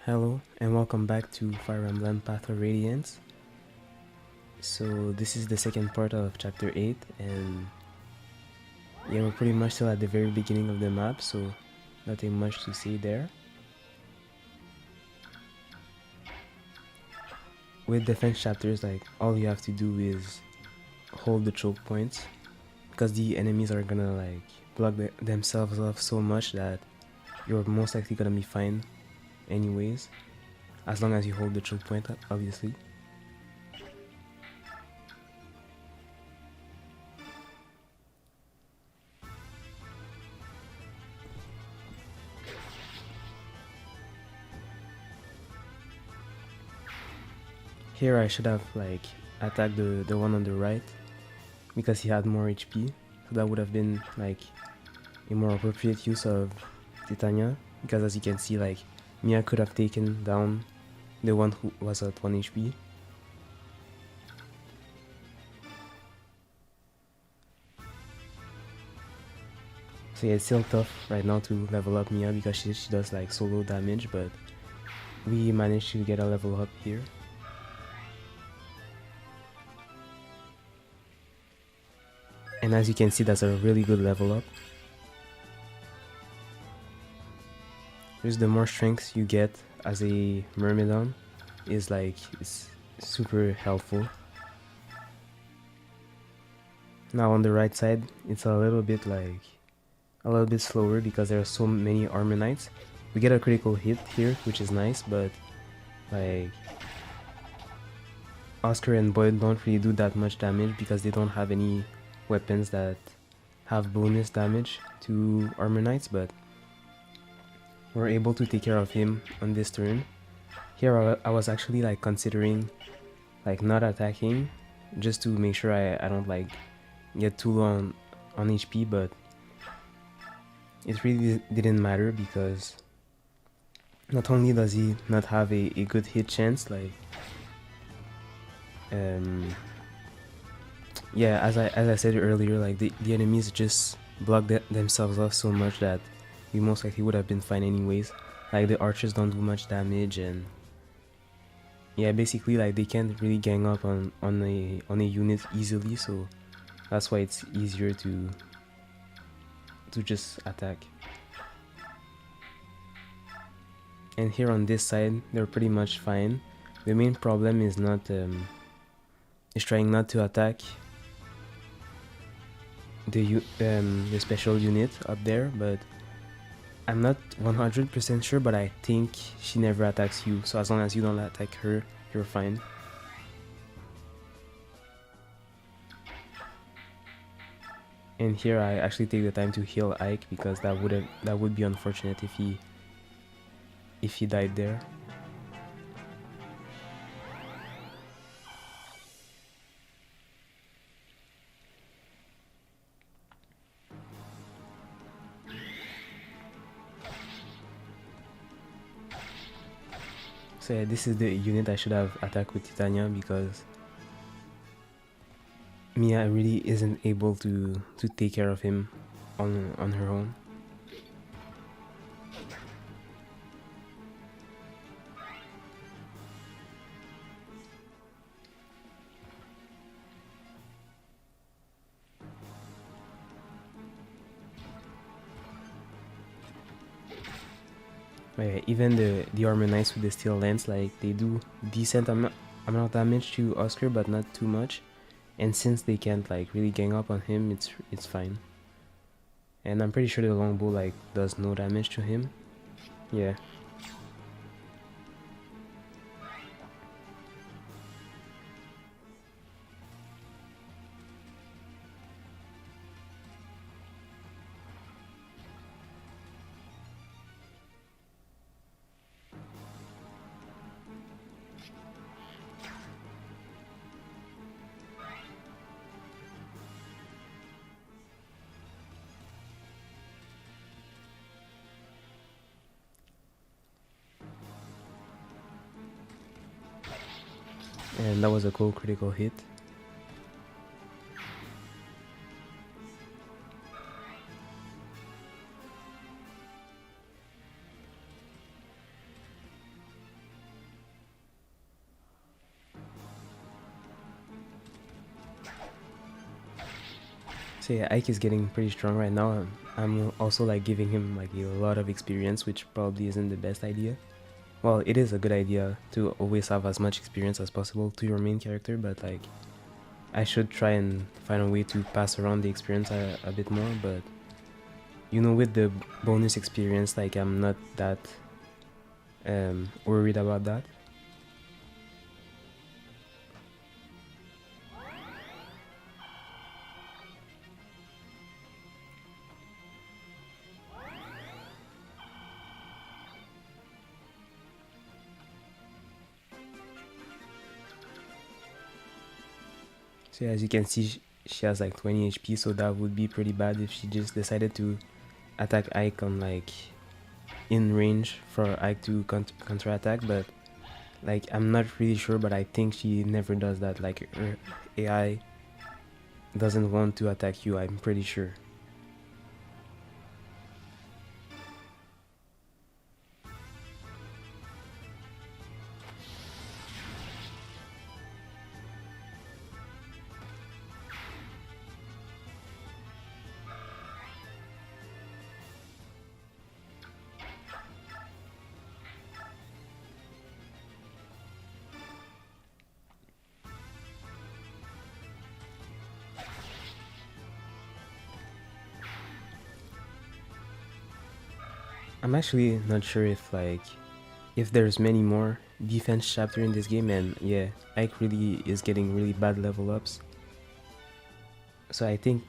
Hello and welcome back to Fire Emblem Path of Radiance. So this is the second part of chapter 8 and yeah, we're pretty much still at the very beginning of the map, so nothing much to say there. With defense chapters, like all you have to do is hold the choke points because the enemies are gonna like block themselves off so much that you're most likely gonna be fine anyways, as long as you hold the choke point, obviously. Here I should have like attacked the one on the right because he had more HP, so that would have been like a more appropriate use of Titania, because as you can see, like Mia could have taken down the one who was at 1 HP. So yeah, it's still tough right now to level up Mia because she does like solo damage, but we managed to get a level up here. And as you can see, that's a really good level up. Just the more strength you get as a Myrmidon is like, it's super helpful. Now on the right side, it's a little bit slower because there are so many Armor Knights. We get a critical hit here, which is nice, but like Oscar and Boyd don't really do that much damage because they don't have any weapons that have bonus damage to Armor Knights, but we're able to take care of him on this turn. Here I was actually like considering like not attacking just to make sure I don't like get too low on HP, but it really didn't matter because not only does he not have a good hit chance, like yeah, as I said earlier, like the enemies just block themselves off so much that we most likely would have been fine anyways. Like the archers don't do much damage, and yeah, basically like they can't really gang up on a unit easily, so that's why it's easier to just attack. And here on this side, they're pretty much fine. The main problem is not is trying not to attack the special unit up there, but I'm not 100% sure, but I think she never attacks you, so as long as you don't attack her, you're fine. And here I actually take the time to heal Ike because that would be unfortunate if he died there. So yeah, this is the unit I should have attacked with Titania because Mia really isn't able to take care of him on her own. But yeah, even the Armor Knights with the Steel Lance, like they do decent amount of damage to Oscar, but not too much. And since they can't like really gang up on him, it's fine. And I'm pretty sure the longbow like does no damage to him. Yeah. And that was a cool critical hit. So yeah, Ike is getting pretty strong right now. I'm also like giving him like a lot of experience, which probably isn't the best idea. Well, it is a good idea to always have as much experience as possible to your main character, but like I should try and find a way to pass around the experience a bit more. But you know, with the bonus experience, like I'm not that worried about that. So as you can see, she has like 20 HP, so that would be pretty bad if she just decided to attack Ike on like in range for Ike to counterattack. But like I'm not really sure, but I think she never does that. Like her AI doesn't want to attack you, I'm pretty sure. I'm actually not sure if there's many more defense chapter in this game, and yeah, Ike really is getting really bad level ups. So I think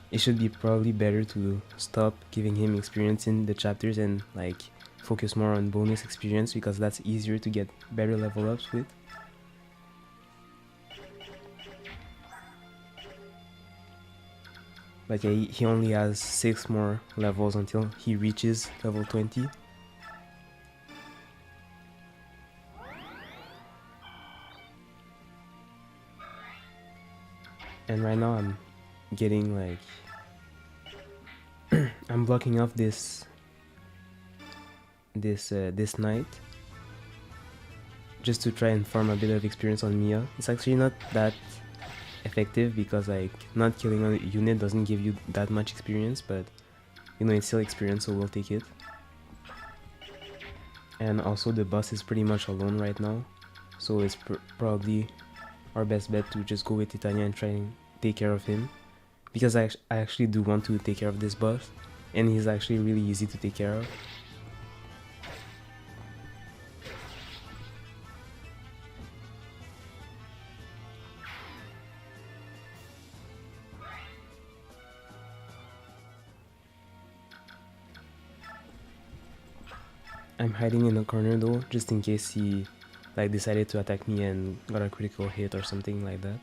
it should be probably better to stop giving him experience in the chapters and like focus more on bonus experience, because that's easier to get better level ups with. Like he only has 6 more levels until he reaches level 20. And right now I'm getting like I'm blocking off this knight just to try and farm a bit of experience on Mia. It's actually not that effective because like not killing a unit doesn't give you that much experience, but you know, it's still experience, so we'll take it. And also the boss is pretty much alone right now, so it's probably our best bet to just go with Titania and try and take care of him, because I actually do want to take care of this boss, and he's actually really easy to take care of. I'm hiding in a corner though, just in case he like decided to attack me and got a critical hit or something like that.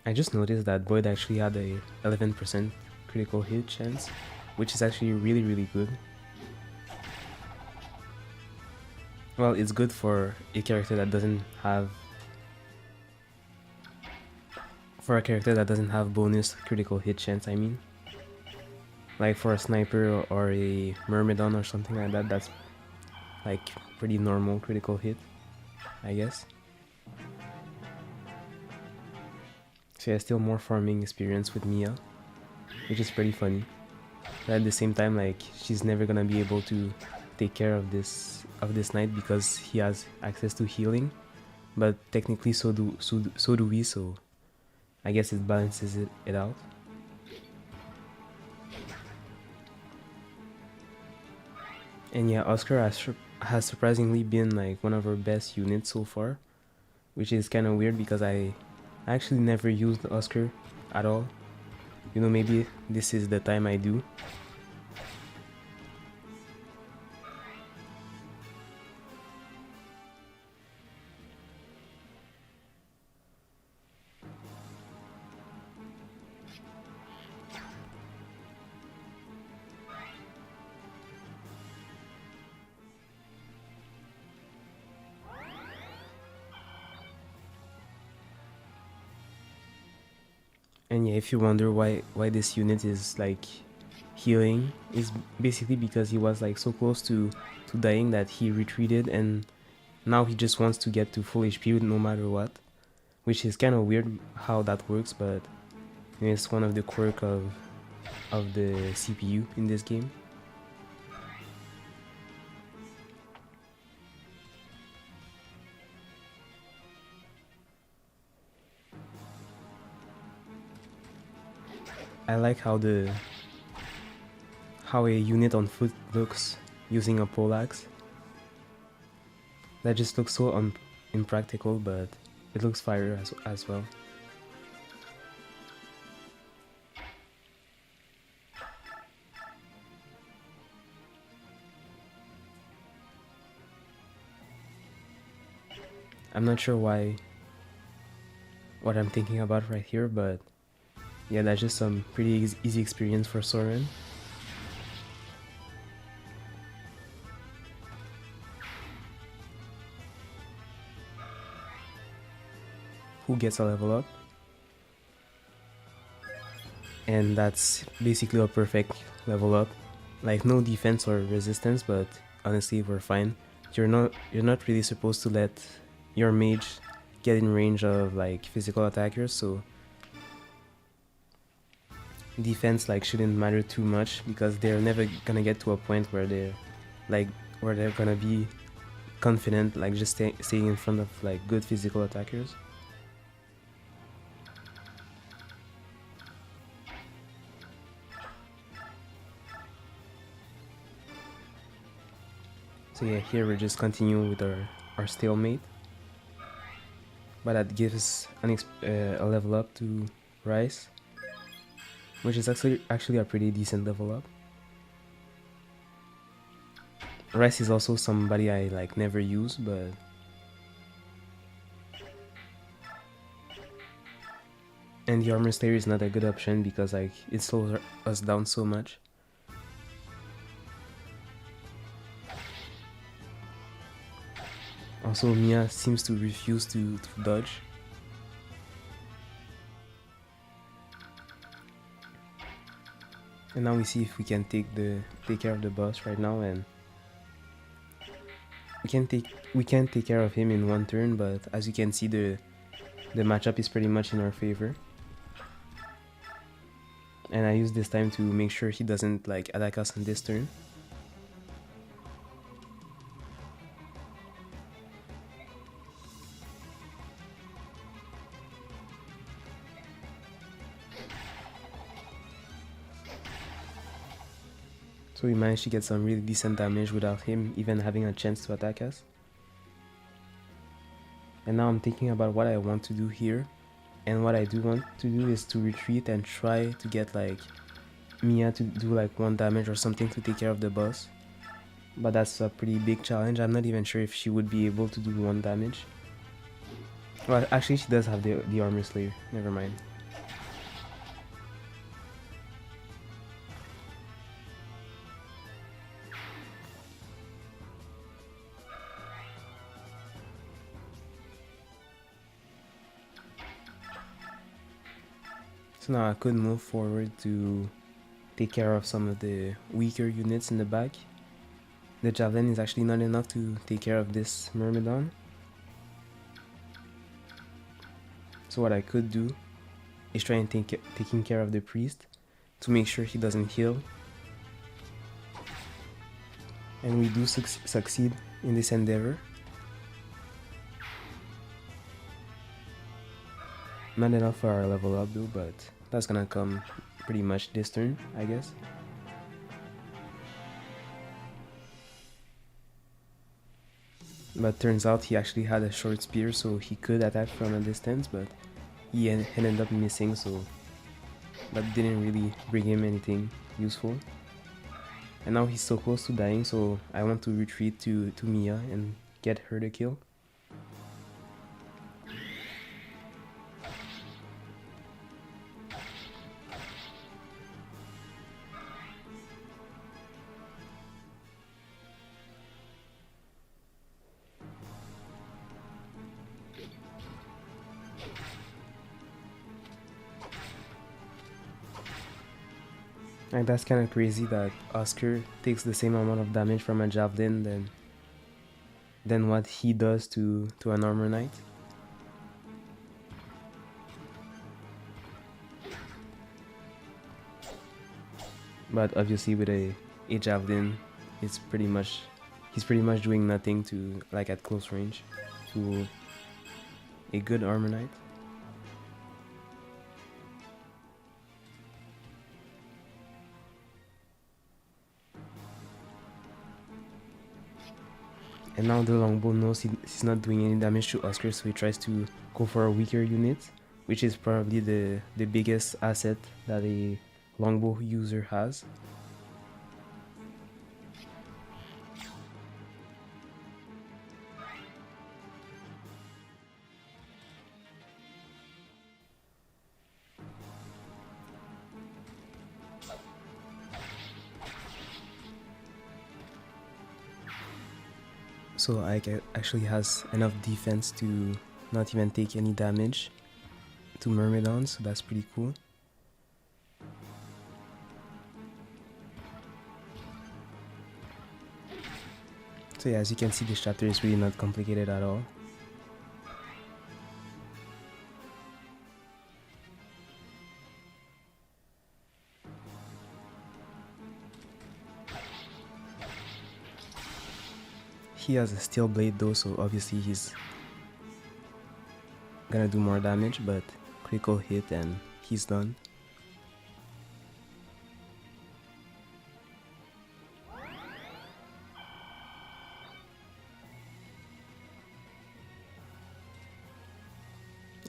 I just noticed that Boyd actually had a 11% critical hit chance, which is actually really good. Well, it's good for a character that doesn't have bonus critical hit chance, I mean. Like for a sniper or a Myrmidon or something like that, that's like pretty normal critical hit, I guess. So yeah, still more farming experience with Mia, which is pretty funny. But at the same time, like she's never gonna be able to take care of this knight because he has access to healing, but technically so do we. So I guess it balances it out. And yeah, Oscar has surprisingly been like one of our best units so far, which is kind of weird because I actually never used Oscar at all. You know, maybe this is the time I do. And yeah, if you wonder why this unit is like healing, is basically because he was like so close to dying that he retreated and now he just wants to get to full HP no matter what, which is kind of weird how that works, but it's one of the quirk of the CPU in this game. I like how a unit on foot looks using a poleaxe. That just looks so impractical, but it looks fire as well. I'm not sure what I'm thinking about right here, but yeah, that's just some pretty easy experience for Soren. Who gets a level up. And that's basically a perfect level up. Like no defense or resistance, but honestly we're fine. You're not really supposed to let your mage get in range of like physical attackers, so defense like shouldn't matter too much because they're never gonna get to a point where they're gonna be confident like just staying in front of like good physical attackers. So yeah, here we're just continuing with our stalemate, but that gives a level up to Rice, which is actually a pretty decent level up. Rice is also somebody I like never use, but and the Armor Slayer is not a good option because like it slows us down so much. Also, Mia seems to refuse to dodge. And now we see if we can take care of the boss right now, and we can't take care of him in one turn, but as you can see the matchup is pretty much in our favor. And I use this time to make sure he doesn't like attack us on this turn. So we managed to get some really decent damage without him even having a chance to attack us. And now I'm thinking about what I want to do here. And what I do want to do is to retreat and try to get like Mia to do like 1 damage or something to take care of the boss. But that's a pretty big challenge. I'm not even sure if she would be able to do 1 damage. Well, actually she does have the Armor Slayer. Never mind. So now I could move forward to take care of some of the weaker units in the back. The Javelin is actually not enough to take care of this Myrmidon. So what I could do is try and taking care of the priest to make sure he doesn't heal. And we do succeed in this endeavor. Not enough for our level up though, but that's gonna come pretty much this turn, I guess. But turns out he actually had a short spear, so he could attack from a distance, but he ended up missing, so that didn't really bring him anything useful. And now he's so close to dying, so I want to retreat to Mia and get her the kill. Like that's kind of crazy that Oscar takes the same amount of damage from a javelin than than what he does to an armor knight. But obviously with a javelin, he's pretty much doing nothing to, like, at close range to a good armor knight. And now the longbow knows he's not doing any damage to Oscar, so he tries to go for a weaker unit, which is probably the biggest asset that a longbow user has. So Ike actually has enough defense to not even take any damage to Myrmidon, so that's pretty cool. So yeah, as you can see, this chapter is really not complicated at all. He has a steel blade though, so obviously he's gonna do more damage, but critical hit and he's done.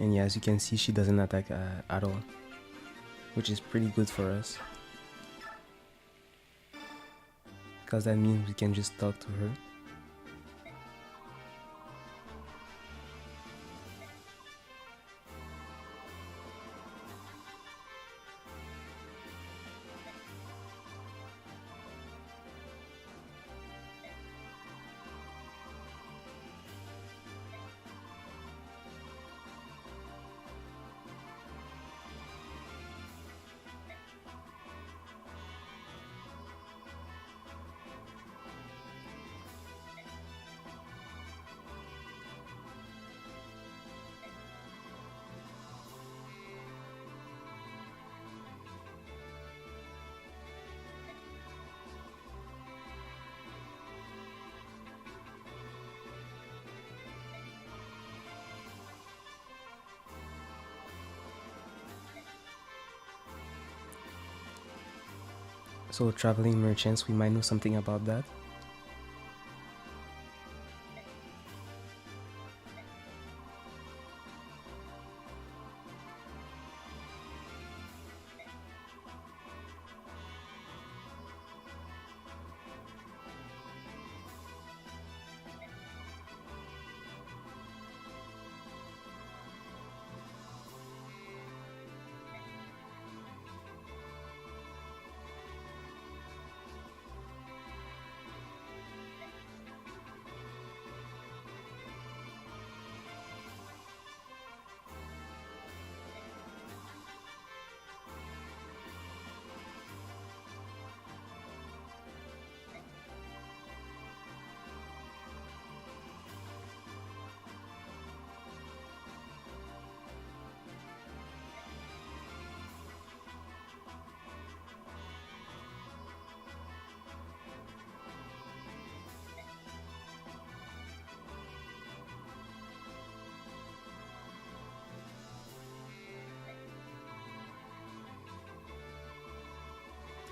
And yeah, as you can see, she doesn't attack at all, which is pretty good for us, because that means we can just talk to her. So traveling merchants, we might know something about that.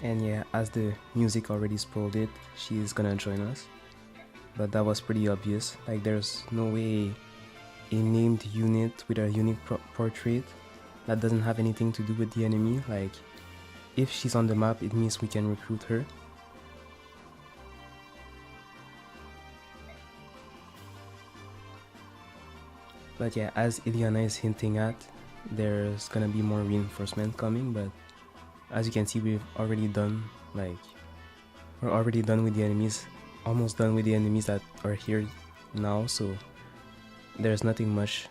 And yeah, as the music already spoiled it, she's gonna join us. But that was pretty obvious. Like, there's no way a named unit with a unique portrait that doesn't have anything to do with the enemy. Like, if she's on the map, it means we can recruit her. But yeah, as Ileana is hinting at, there's gonna be more reinforcement coming, but as you can see, we've already done, like, we're already done with the enemies, almost done with the enemies that are here now, so there's nothing much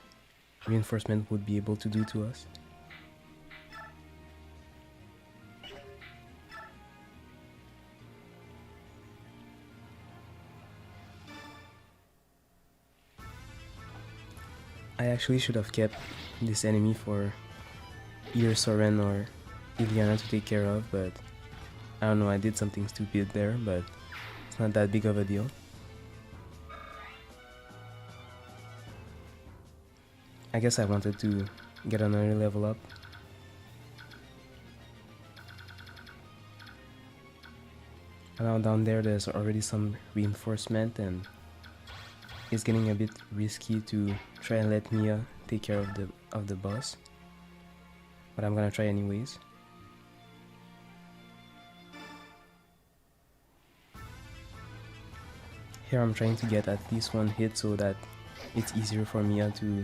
reinforcement would be able to do to us. I actually should have kept this enemy for either Soren or Iliana to take care of, but I don't know, I did something stupid there, but it's not that big of a deal. I guess I wanted to get another level up. Now down there's already some reinforcement, and it's getting a bit risky to try and let Mia take care of the boss. But I'm gonna try anyways. Here I'm trying to get at least one hit so that it's easier for Mia to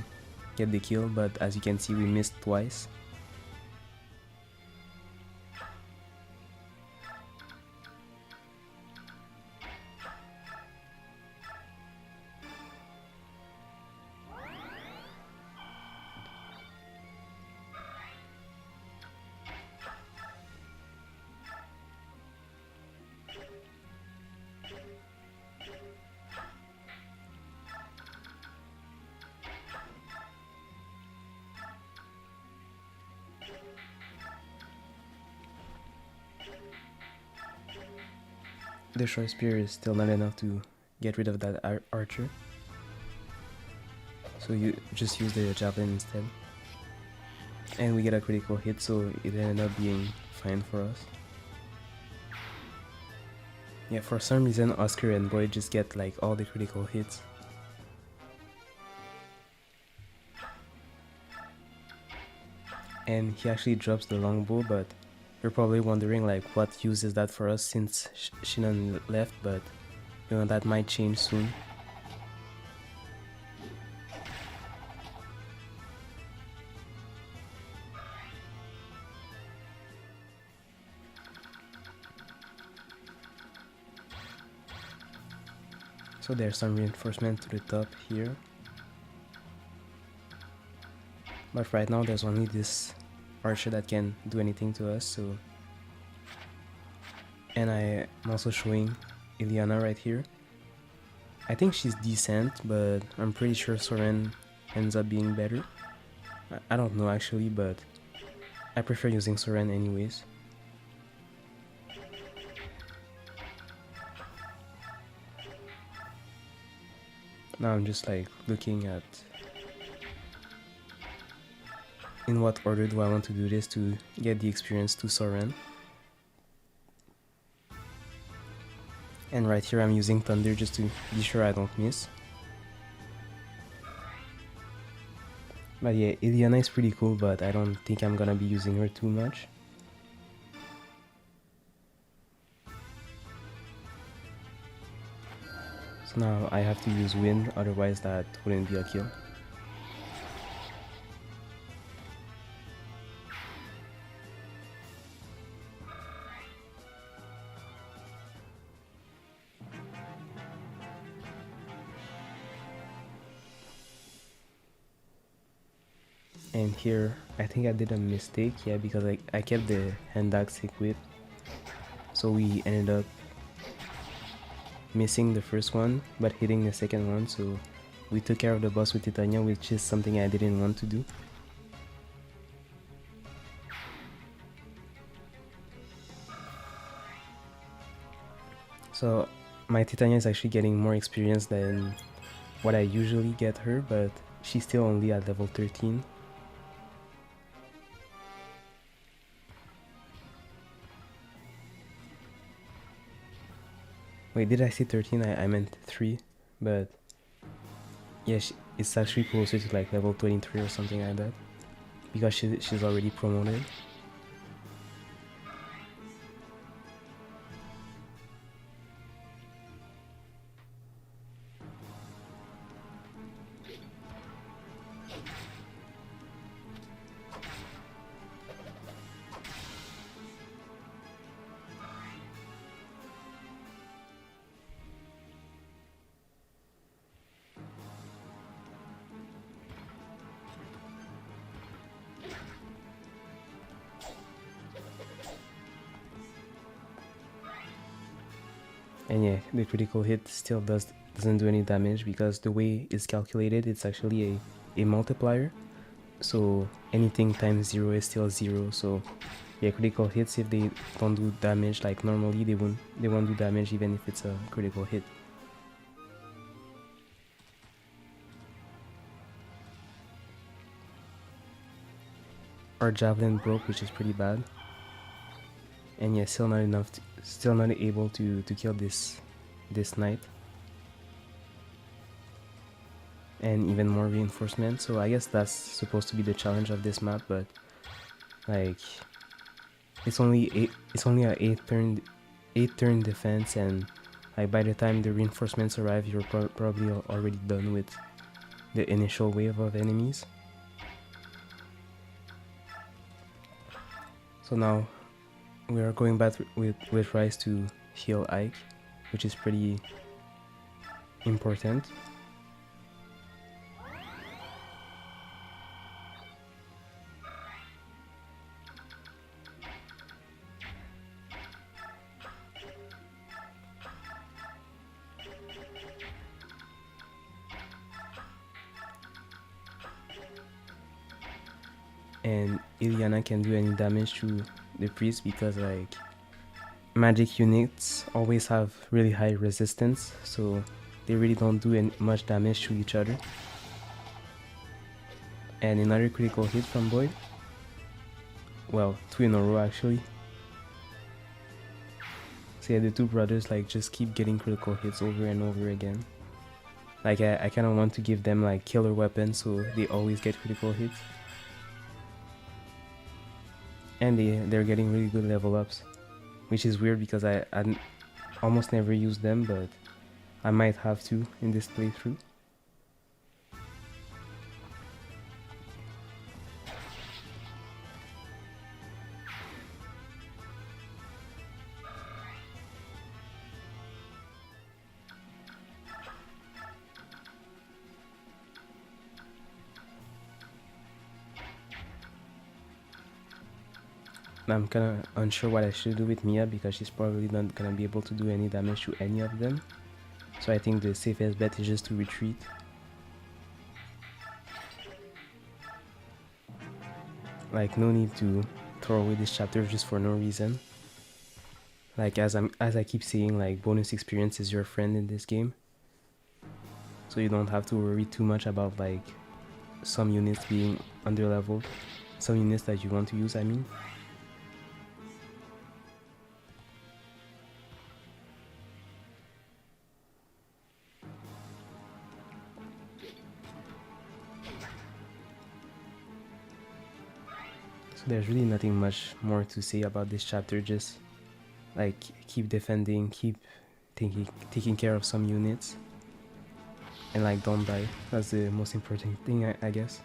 get the kill, but as you can see we missed twice. The short spear is still not enough to get rid of that archer, so you just use the javelin instead. And we get a critical hit, so it ended up being fine for us. Yeah, for some reason Oscar and Boyd just get like all the critical hits. And he actually drops the longbow, but you're probably wondering like what use is that for us since Shinon left, but you know that might change soon. So there's some reinforcement to the top here. But right now there's only this archer that can do anything to us, so... And I'm also showing Iliana right here. I think she's decent, but I'm pretty sure Soren ends up being better. I don't know actually, but I prefer using Soren anyways. Now I'm just like looking at in what order do I want to do this to get the experience to Soren. And right here I'm using Thunder just to be sure I don't miss. But yeah, Iliana is pretty cool, but I don't think I'm gonna be using her too much. So now I have to use Wind, otherwise that wouldn't be a kill. And here, I think I did a mistake, yeah, because I kept the hand axe equipped. So we ended up missing the first one, but hitting the second one, so we took care of the boss with Titania, which is something I didn't want to do. So my Titania is actually getting more experience than what I usually get her, but she's still only at level 13. Wait, did I say 13? I meant 3, but yeah, it's actually closer to like level 23 or something like that, because she's already promoted. And yeah, the critical hit still doesn't do any damage, because the way it's calculated, it's actually a multiplier, so anything times 0 is still 0. So yeah, critical hits, if they don't do damage like normally, they won't do damage even if it's a critical hit. Our javelin broke, which is pretty bad. And yeah, still not enough still not able to kill this knight. And even more reinforcement. So I guess that's supposed to be the challenge of this map, but like it's only a 8 turn defense, and like by the time the reinforcements arrive, you're probably already done with the initial wave of enemies. So now we are going back with Rice to heal Ike, which is pretty important. And Ilyana can do any damage to the priest because like magic units always have really high resistance, so they really don't do much damage to each other. And another critical hit from Boyd. Well, 2 in a row actually. So yeah, the two brothers like just keep getting critical hits over and over again. Like I kind of want to give them like killer weapons so they always get critical hits. And they're getting really good level ups, which is weird because I almost never use them, but I might have to in this playthrough. I'm kind of unsure what I should do with Mia because she's probably not gonna be able to do any damage to any of them. So I think the safest bet is just to retreat. Like no need to throw away this chapter just for no reason. Like as I keep saying, like bonus experience is your friend in this game. So you don't have to worry too much about like some units being underleveled. Some units that you want to use, I mean. So there's really nothing much more to say about this chapter, just like keep defending, keep taking care of some units, and like don't die. That's the most important thing, I guess.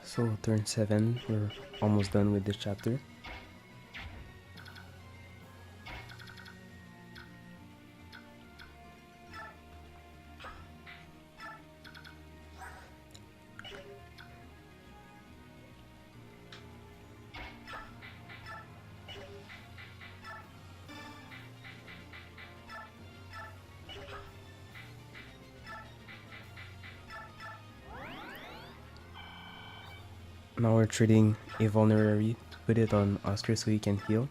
So turn 7, we're almost done with this chapter. Now we're trading a vulnerary to put it on Oscar so he can heal,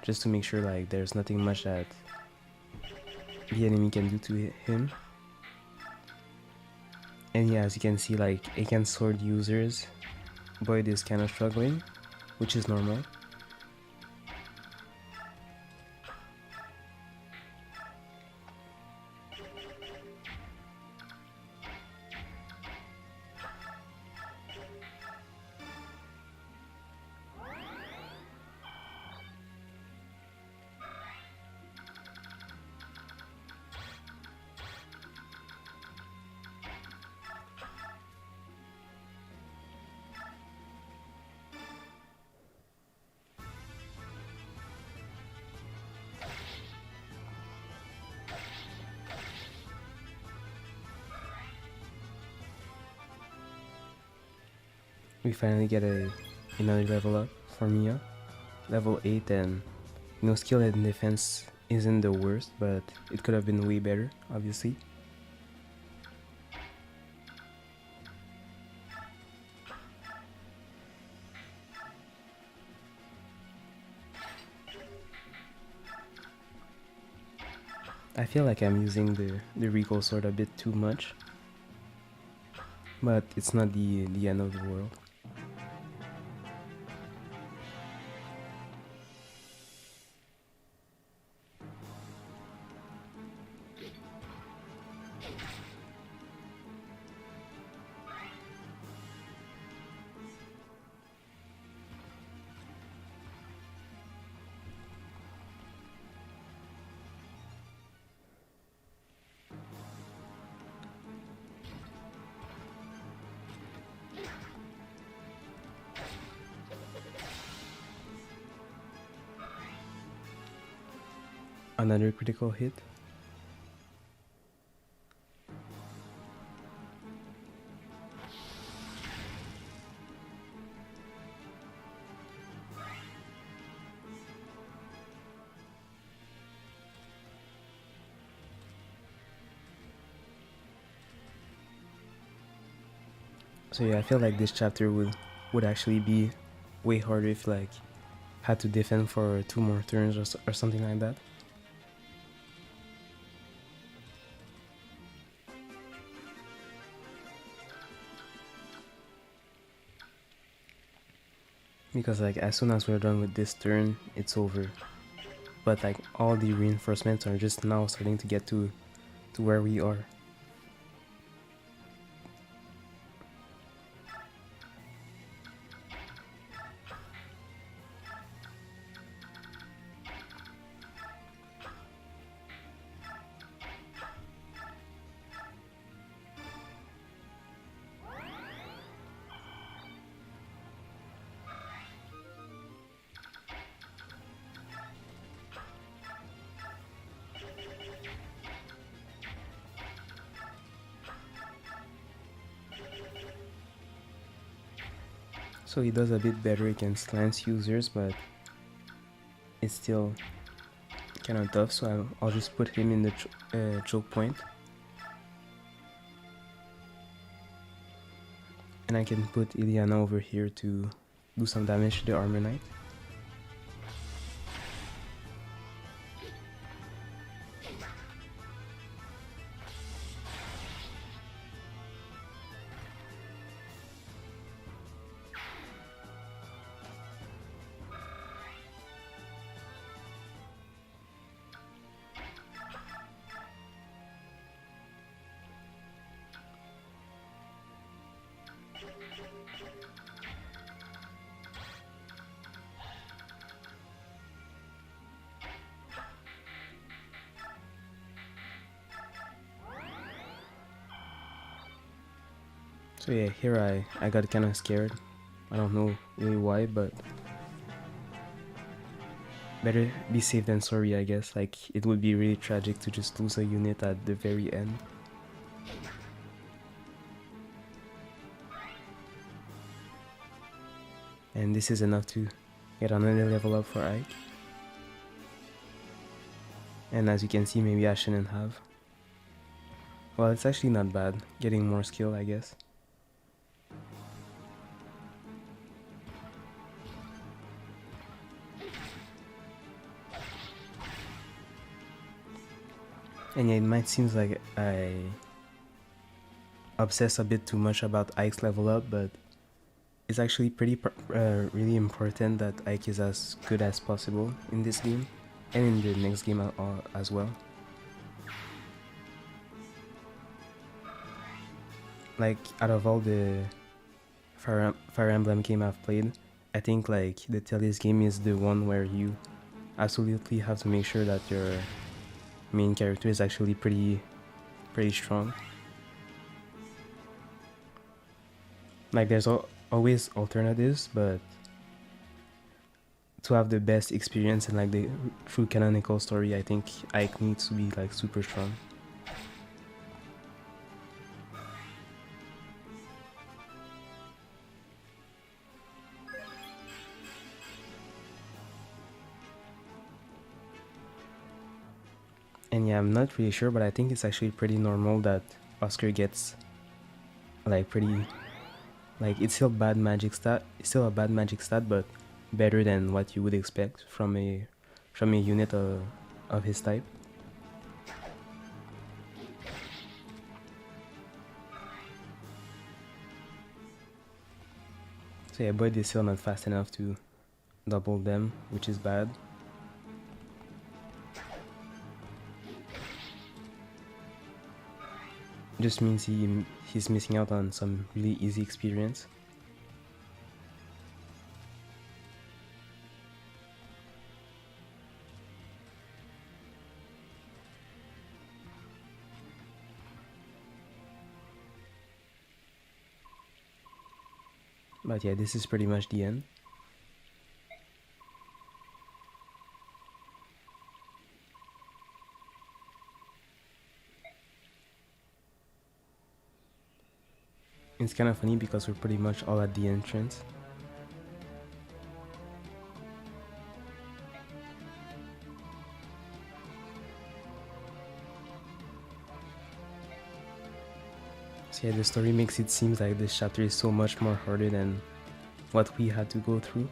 just to make sure like there's nothing much that the enemy can do to him. And yeah, as you can see, like against sword users, Boyd is kind of struggling, which is normal. We finally get another level up for Mia, level 8, and skill and defense isn't the worst, but it could have been way better, obviously. I feel like I'm using the recoil sword a bit too much, but it's not the end of the world. Another critical hit. So yeah, I feel like this chapter would actually be way harder if like had to defend for 2 more turns or something like that. Because like as soon as we're done with this turn, it's over. But like all the reinforcements are just now starting to get to where we are. So he does a bit better against lance users, but it's still kind of tough, so I'll just put him in the choke point. And I can put Ileana over here to do some damage to the armor knight. So yeah, here I got kind of scared. I don't know really why, but better be safe than sorry, I guess. Like, it would be really tragic to just lose a unit at the very end. And this is enough to get another level up for Ike. And as you can see, maybe I shouldn't have. Well, it's actually not bad, getting more skill, I guess. And yeah, it might seem like I obsess a bit too much about Ike's level up, but it's actually really important that Ike is as good as possible in this game and in the next game as well. Like out of all the Fire Emblem game I've played, I think like the Telly's game is the one where you absolutely have to make sure that your main character is actually pretty strong. Like there's always alternatives, but to have the best experience and like the true canonical story, I think Ike needs to be like super strong. And yeah, I'm not really sure, but I think it's actually pretty normal that Oscar gets like pretty, like it's still bad magic stat. It's still a bad magic stat, but better than what you would expect from a unit of his type. So yeah, Boyd is still not fast enough to double them, which is bad. Just means he's missing out on some really easy experience. But yeah, this is pretty much the end. It's kind of funny because we're pretty much all at the entrance. So yeah, the story makes it seem like this chapter is so much more harder than what we had to go through.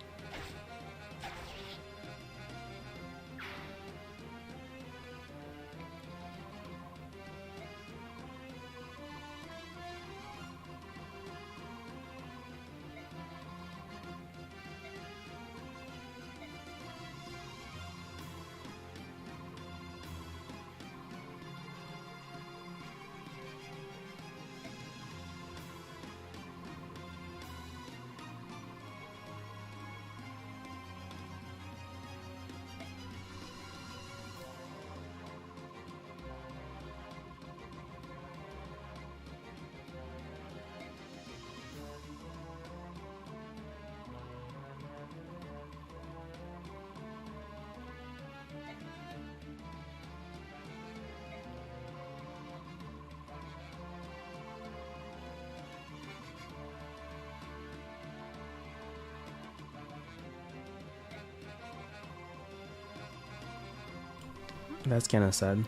That's kind of sad.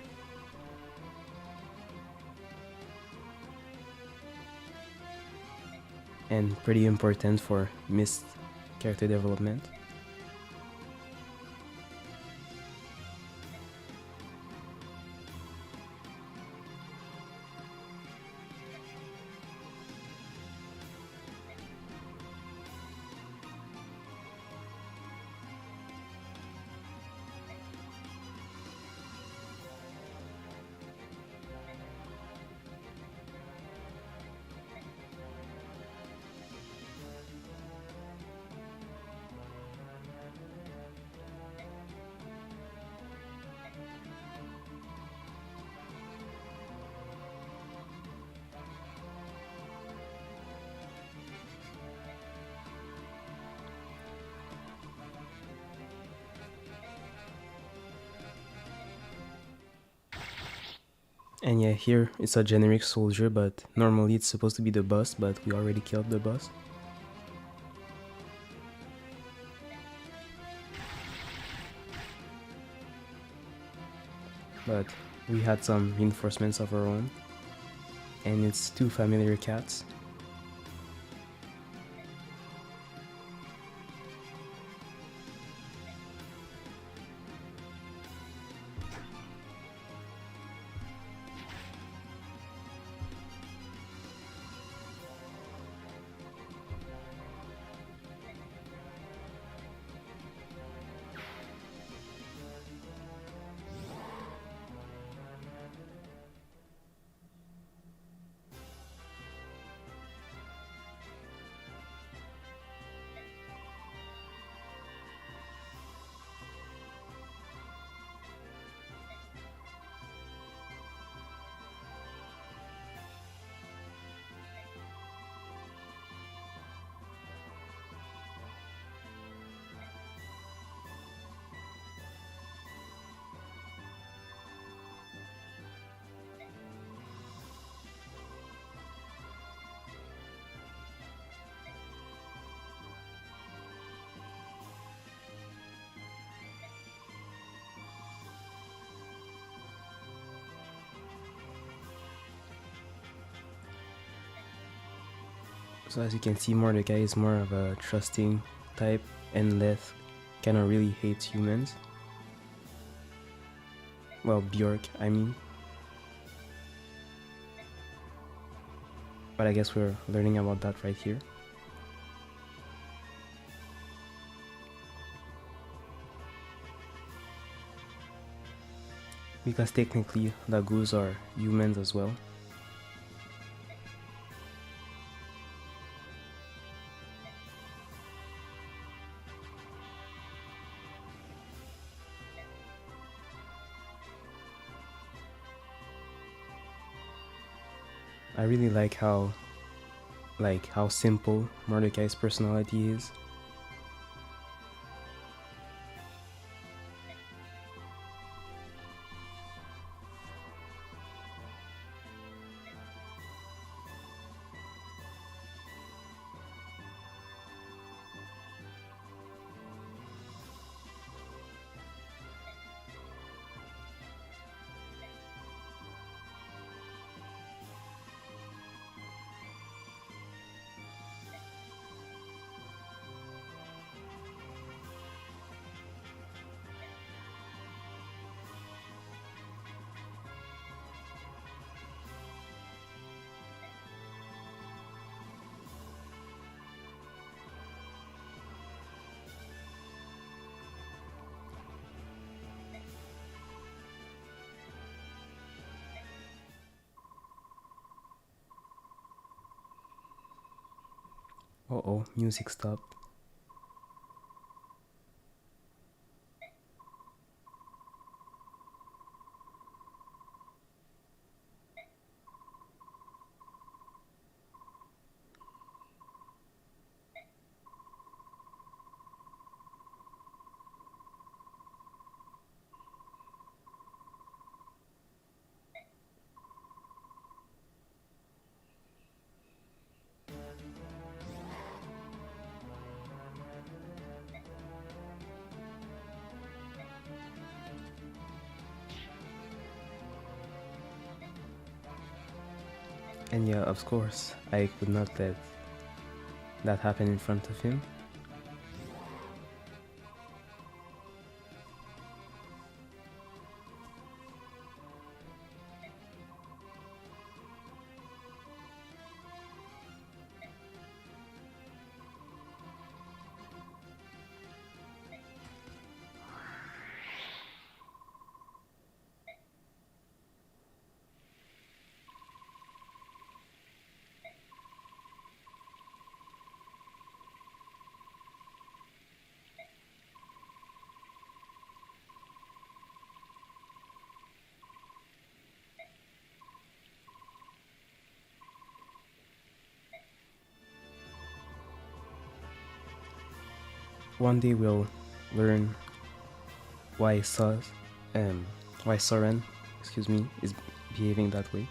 And pretty important for missed character development. And yeah, here it's a generic soldier, but normally it's supposed to be the boss, but we already killed the boss. But we had some reinforcements of our own, and it's 2 familiar cats. So as you can see, Mordecai is more of a trusting type, and Leth kind of really hates humans. Well, Bjork, I mean. But I guess we're learning about that right here. Because technically, Lagoos are humans as well. I really like how simple Mordecai's personality is. Uh-oh, music stopped. And yeah, of course, I could not let that happen in front of him. One day we'll learn why why Soren, excuse me, is behaving that way.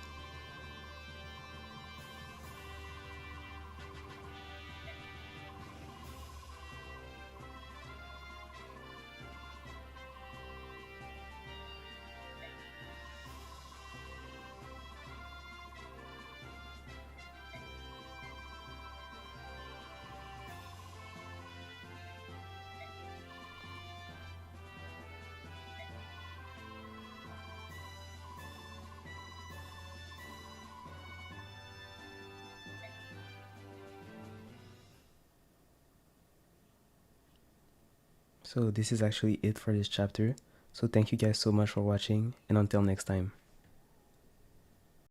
So this is actually it for this chapter. So thank you guys so much for watching, and until next time.